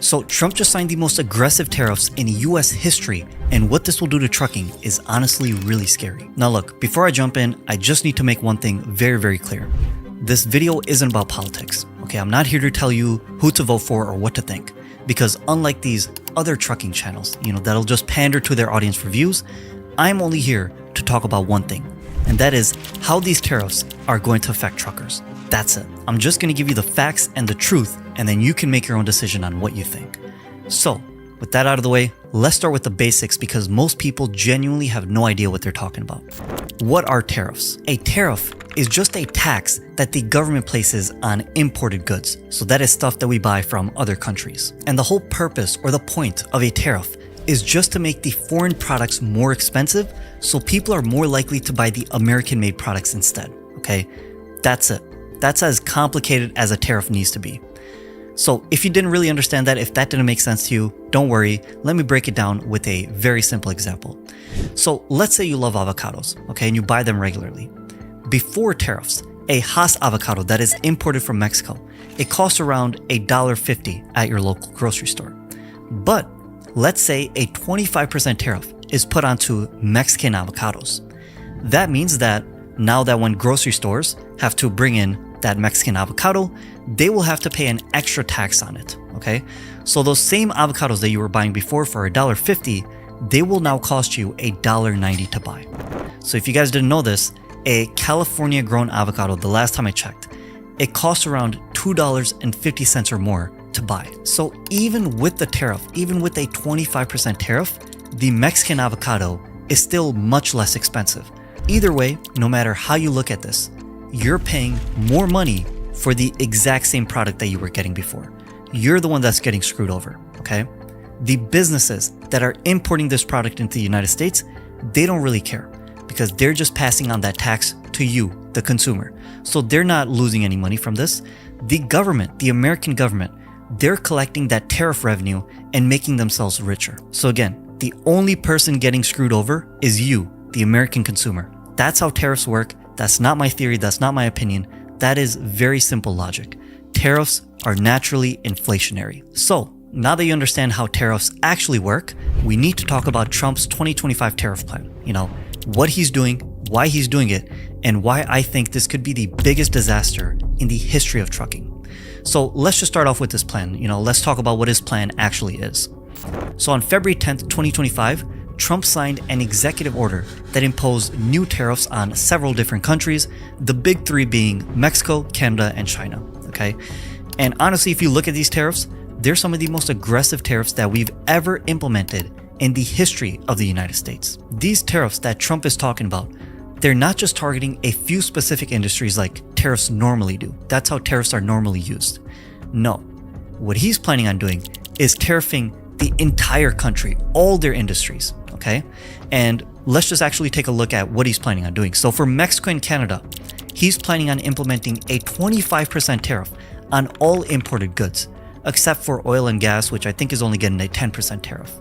So Trump just signed the most aggressive tariffs in US history, and what this will do to trucking is honestly really scary. Now look, before I jump in, I just need to make one thing very, very clear. This video isn't about politics, okay? I'm not here to tell you who to vote for or what to think, because unlike these other trucking channels, that'll just pander to their audience for views, I'm only here to talk about one thing, and that is how these tariffs are going to affect truckers. That's it. I'm just going to give you the facts and the truth, and then you can make your own decision on what you think. So, with that out of the way, let's start with the basics because most people genuinely have no idea what they're talking about. What are tariffs? A tariff is just a tax that the government places on imported goods. So that is stuff that we buy from other countries. And the whole purpose or the point of a tariff is just to make the foreign products more expensive so people are more likely to buy the American-made products instead, okay? That's it. That's as complicated as a tariff needs to be. So if you didn't really understand that, if that didn't make sense to you, don't worry. Let me break it down with a very simple example. So let's say you love avocados, okay, and you buy them regularly. Before tariffs, a Hass avocado that is imported from Mexico, it costs around $1.50 at your local grocery store. But let's say a 25% tariff is put onto Mexican avocados. That means that now that when grocery stores have to bring in that Mexican avocado, they will have to pay an extra tax on it, okay? So those same avocados that you were buying before for $1.50, they will now cost you $1.90 to buy. So if you guys didn't know this, a California grown avocado, the last time I checked, it costs around $2.50 or more to buy. So even with the tariff, even with a 25% tariff, the Mexican avocado is still much less expensive. Either way, no matter how you look at this, you're paying more money for the exact same product that you were getting before. You're the one that's getting screwed over, okay? The businesses that are importing this product into the United States, they don't really care because they're just passing on that tax to you, the consumer. So they're not losing any money from this. The government, the American government, they're collecting that tariff revenue and making themselves richer. So again, the only person getting screwed over is you, the American consumer. That's how tariffs work. That's not my theory. That's not my opinion. That is very simple logic. Tariffs are naturally inflationary. So now that you understand how tariffs actually work, we need to talk about Trump's 2025 tariff plan. What he's doing, why he's doing it, and why I think this could be the biggest disaster in the history of trucking. So let's just start off with this plan. Let's talk about what his plan actually is. So on February 10th, 2025, Trump signed an executive order that imposed new tariffs on several different countries, the big three being Mexico, Canada, and China, okay? And honestly, if you look at these tariffs, they're some of the most aggressive tariffs that we've ever implemented in the history of the United States. These tariffs that Trump is talking about, they're not just targeting a few specific industries like tariffs normally do. That's how tariffs are normally used. No, what he's planning on doing is tariffing the entire country, all their industries, okay? And let's just actually take a look at what he's planning on doing. So for Mexico and Canada, he's planning on implementing a 25% tariff on all imported goods, except for oil and gas, which I think is only getting a 10% tariff.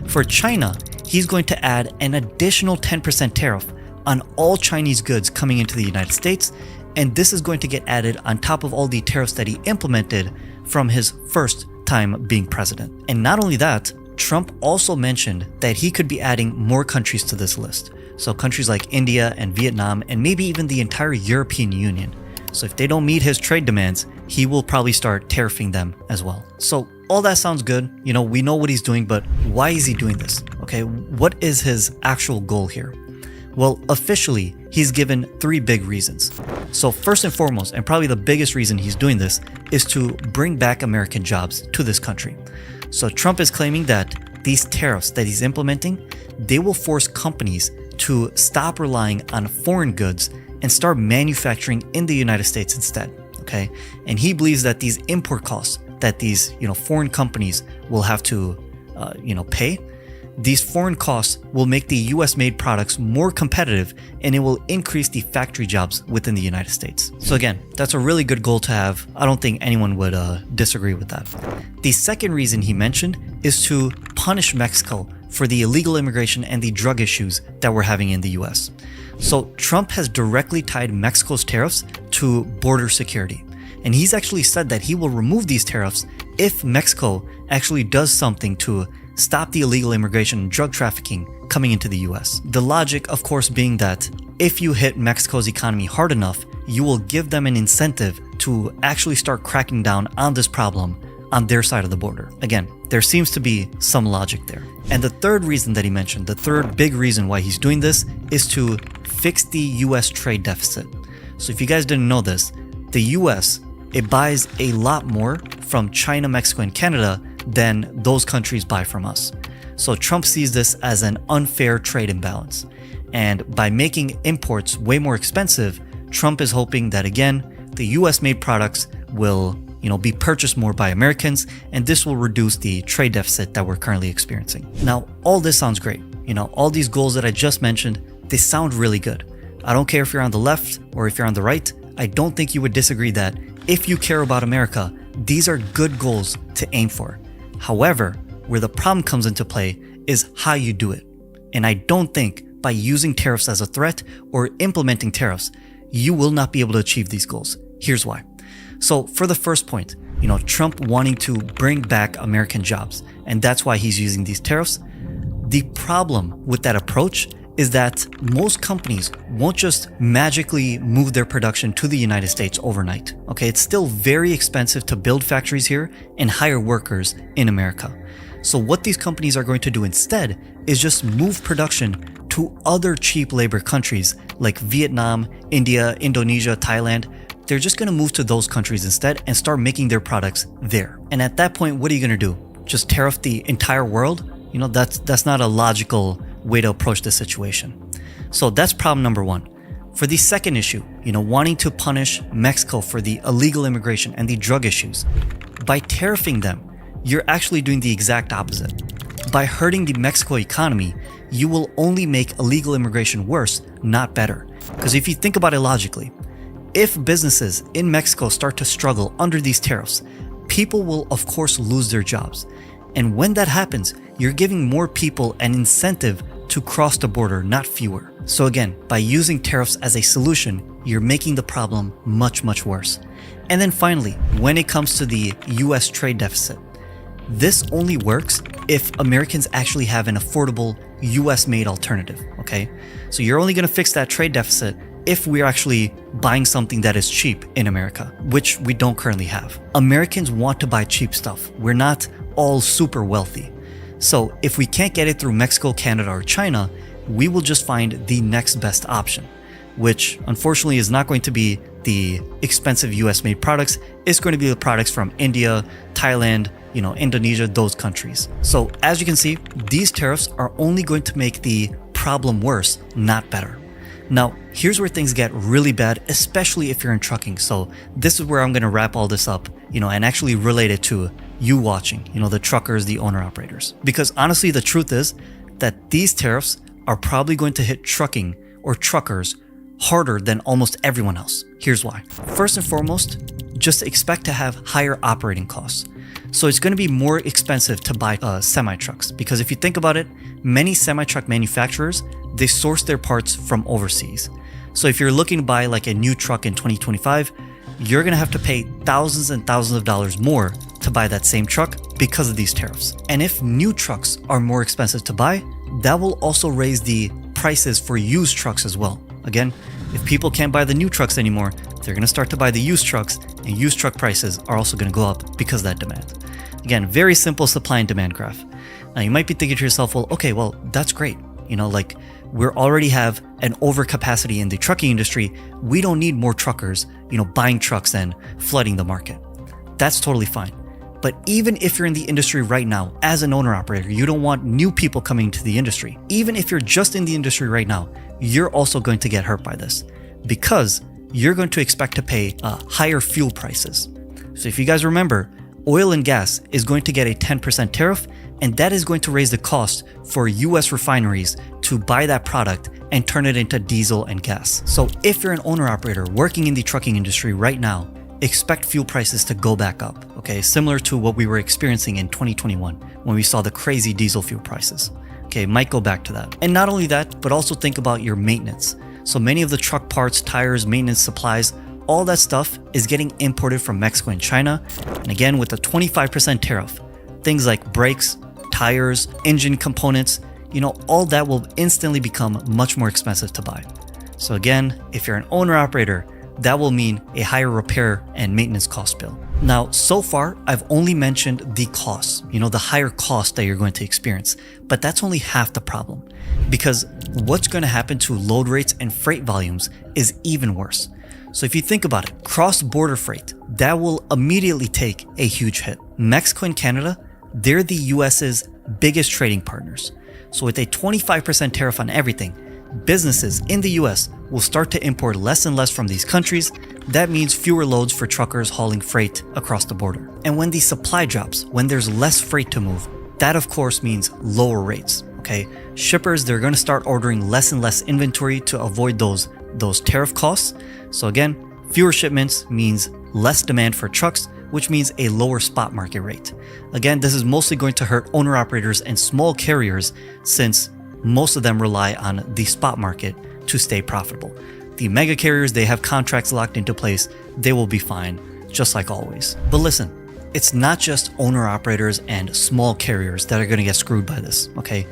For China, he's going to add an additional 10% tariff on all Chinese goods coming into the United States, and this is going to get added on top of all the tariffs that he implemented from his first time being president. And not only that, Trump also mentioned that he could be adding more countries to this list. So countries like India and Vietnam and maybe even the entire European Union. So if they don't meet his trade demands, he will probably start tariffing them as well. So all that sounds good. We know what he's doing, but why is he doing this? Okay, what is his actual goal here? Well, officially, he's given three big reasons. So first and foremost, and probably the biggest reason he's doing this, is to bring back American jobs to this country. So Trump is claiming that these tariffs that he's implementing, they will force companies to stop relying on foreign goods and start manufacturing in the United States instead, okay? And he believes that these import costs that these, foreign companies will have to, pay, these foreign costs will make the US-made products more competitive and it will increase the factory jobs within the United States. So again, that's a really good goal to have. I don't think anyone would disagree with that. The second reason he mentioned is to punish Mexico for the illegal immigration and the drug issues that we're having in the US. So Trump has directly tied Mexico's tariffs to border security. And he's actually said that he will remove these tariffs if Mexico actually does something to stop the illegal immigration and drug trafficking coming into the US. The logic, of course, being that if you hit Mexico's economy hard enough, you will give them an incentive to actually start cracking down on this problem on their side of the border. Again, there seems to be some logic there. And the third reason that he mentioned, the third big reason why he's doing this, is to fix the US trade deficit. So if you guys didn't know this, the US, it buys a lot more from China, Mexico, and Canada than those countries buy from us. So Trump sees this as an unfair trade imbalance. And by making imports way more expensive, Trump is hoping that, again, the US made products will, be purchased more by Americans, and this will reduce the trade deficit that we're currently experiencing. Now, all this sounds great. All these goals that I just mentioned, they sound really good. I don't care if you're on the left or if you're on the right. I don't think you would disagree that if you care about America, these are good goals to aim for. However, where the problem comes into play is how you do it. And I don't think by using tariffs as a threat or implementing tariffs, you will not be able to achieve these goals. Here's why. So for the first point, Trump wanting to bring back American jobs, and that's why he's using these tariffs. The problem with that approach is that most companies won't just magically move their production to the United States overnight. Okay, it's still very expensive to build factories here and hire workers in America. So what these companies are going to do instead is just move production to other cheap labor countries like Vietnam, India, Indonesia, Thailand. They're just going to move to those countries instead and start making their products there. And at that point, what are you going to do? Just tariff the entire world? That's not a logical way to approach the situation. So that's problem number one. For the second issue, wanting to punish Mexico for the illegal immigration and the drug issues, by tariffing them, you're actually doing the exact opposite. By hurting the Mexico economy, you will only make illegal immigration worse, not better. Because if you think about it logically, if businesses in Mexico start to struggle under these tariffs, people will of course lose their jobs. And when that happens, you're giving more people an incentive to cross the border, not fewer. So again, by using tariffs as a solution, you're making the problem much, much worse. And then finally, when it comes to the US trade deficit, this only works if Americans actually have an affordable US-made alternative, okay? So you're only gonna fix that trade deficit if we're actually buying something that is cheap in America, which we don't currently have. Americans want to buy cheap stuff. We're not all super wealthy. So if we can't get it through Mexico, Canada, or China, we will just find the next best option, which unfortunately is not going to be the expensive US made products. It's going to be the products from India, Thailand, Indonesia, those countries. So as you can see, these tariffs are only going to make the problem worse, not better. Now, here's where things get really bad, especially if you're in trucking. So this is where I'm going to wrap all this up, and actually relate it to you watching, the truckers, the owner operators. Because honestly, the truth is that these tariffs are probably going to hit trucking or truckers harder than almost everyone else. Here's why. First and foremost, just expect to have higher operating costs. So it's going to be more expensive to buy semi-trucks, because if you think about it, many semi-truck manufacturers, they source their parts from overseas. So if you're looking to buy like a new truck in 2025, you're going to have to pay thousands and thousands of dollars more to buy that same truck because of these tariffs. And if new trucks are more expensive to buy, that will also raise the prices for used trucks as well. Again, if people can't buy the new trucks anymore, they're going to start to buy the used trucks, and used truck prices are also going to go up because of that demand. Again, very simple supply and demand graph. Now you might be thinking to yourself, well, okay, well, that's great. We already have an overcapacity in the trucking industry. We don't need more truckers, buying trucks and flooding the market. That's totally fine. But even if you're in the industry right now as an owner operator, you don't want new people coming into the industry. Even if you're just in the industry right now, you're also going to get hurt by this, because you're going to expect to pay higher fuel prices. So if you guys remember, oil and gas is going to get a 10% tariff, and that is going to raise the cost for US refineries to buy that product and turn it into diesel and gas. So if you're an owner operator working in the trucking industry right now, expect fuel prices to go back up, okay? Similar to what we were experiencing in 2021 when we saw the crazy diesel fuel prices. Okay, might go back to that. And not only that, but also think about your maintenance. So many of the truck parts, tires, maintenance supplies all that stuff is getting imported from Mexico and China. And again, with a 25% tariff, things like brakes, tires, engine components, all that will instantly become much more expensive to buy. So again, if you're an owner operator, that will mean a higher repair and maintenance cost bill. Now, so far, I've only mentioned the costs, the higher cost that you're going to experience, but that's only half the problem, because what's going to happen to load rates and freight volumes is even worse. So if you think about it, cross-border freight, that will immediately take a huge hit. Mexico and Canada, they're the US's biggest trading partners. So with a 25% tariff on everything, businesses in the US will start to import less and less from these countries. That means fewer loads for truckers hauling freight across the border. And when the supply drops, when there's less freight to move, that of course means lower rates, okay? Shippers, they're gonna start ordering less and less inventory to avoid those tariff costs. So again, fewer shipments means less demand for trucks, which means a lower spot market rate. Again, this is mostly going to hurt owner operators and small carriers, since most of them rely on the spot market to stay profitable. The mega carriers, they have contracts locked into place. They will be fine, just like always. But listen, it's not just owner operators and small carriers that are going to get screwed by this, okay?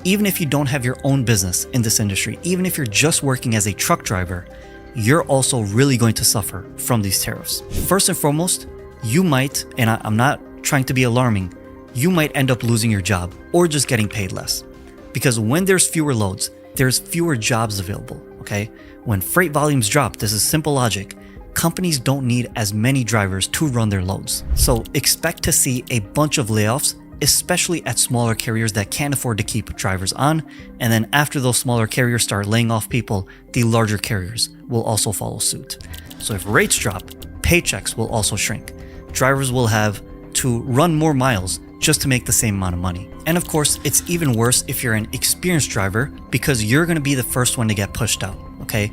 Even if you don't have your own business in this industry, even if you're just working as a truck driver, you're also really going to suffer from these tariffs. First and foremost, you might, and I'm not trying to be alarming, you might end up losing your job or just getting paid less. Because when there's fewer loads, there's fewer jobs available, okay? When freight volumes drop, this is simple logic, companies don't need as many drivers to run their loads. So expect to see a bunch of layoffs, especially at smaller carriers that can't afford to keep drivers on. And then after those smaller carriers start laying off people, the larger carriers will also follow suit. So if rates drop, paychecks will also shrink. Drivers will have to run more miles just to make the same amount of money. And of course, it's even worse if you're an experienced driver, because you're going to be the first one to get pushed out, okay?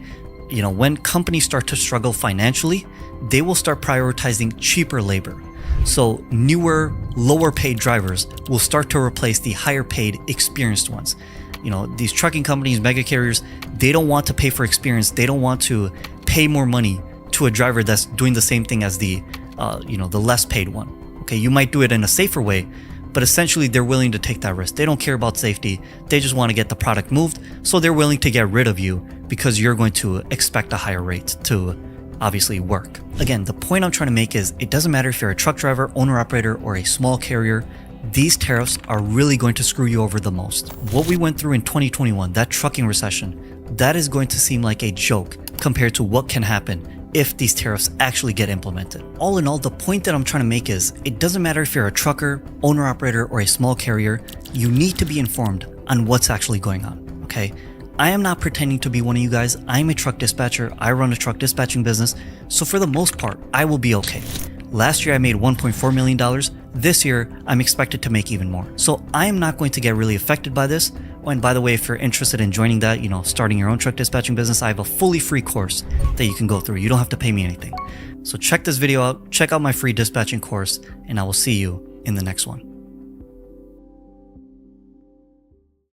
When companies start to struggle financially, they will start prioritizing cheaper labor. So newer, lower paid drivers will start to replace the higher paid experienced ones. These trucking companies, mega carriers, they don't want to pay for experience. They don't want to pay more money to a driver that's doing the same thing as the less paid one. Okay, you might do it in a safer way, but essentially they're willing to take that risk. They don't care about safety. They just want to get the product moved. So they're willing to get rid of you because you're going to expect a higher rate to obviously work. Again, the point I'm trying to make is it doesn't matter if you're a truck driver, owner operator, or a small carrier. These tariffs are really going to screw you over the most. What we went through in 2021, that trucking recession, that is going to seem like a joke compared to what can happen if these tariffs actually get implemented. All in all, the point that I'm trying to make is it doesn't matter if you're a trucker, owner operator, or a small carrier, you need to be informed on what's actually going on, okay? I am not pretending to be one of you guys. I'm a truck dispatcher. I run a truck dispatching business. So for the most part, I will be okay. Last year, I made $1.4 million. This year, I'm expected to make even more. So I am not going to get really affected by this. And by the way, if you're interested in joining that, starting your own truck dispatching business, I have a fully free course that you can go through. You don't have to pay me anything. So check this video out, check out my free dispatching course, and I will see you in the next one.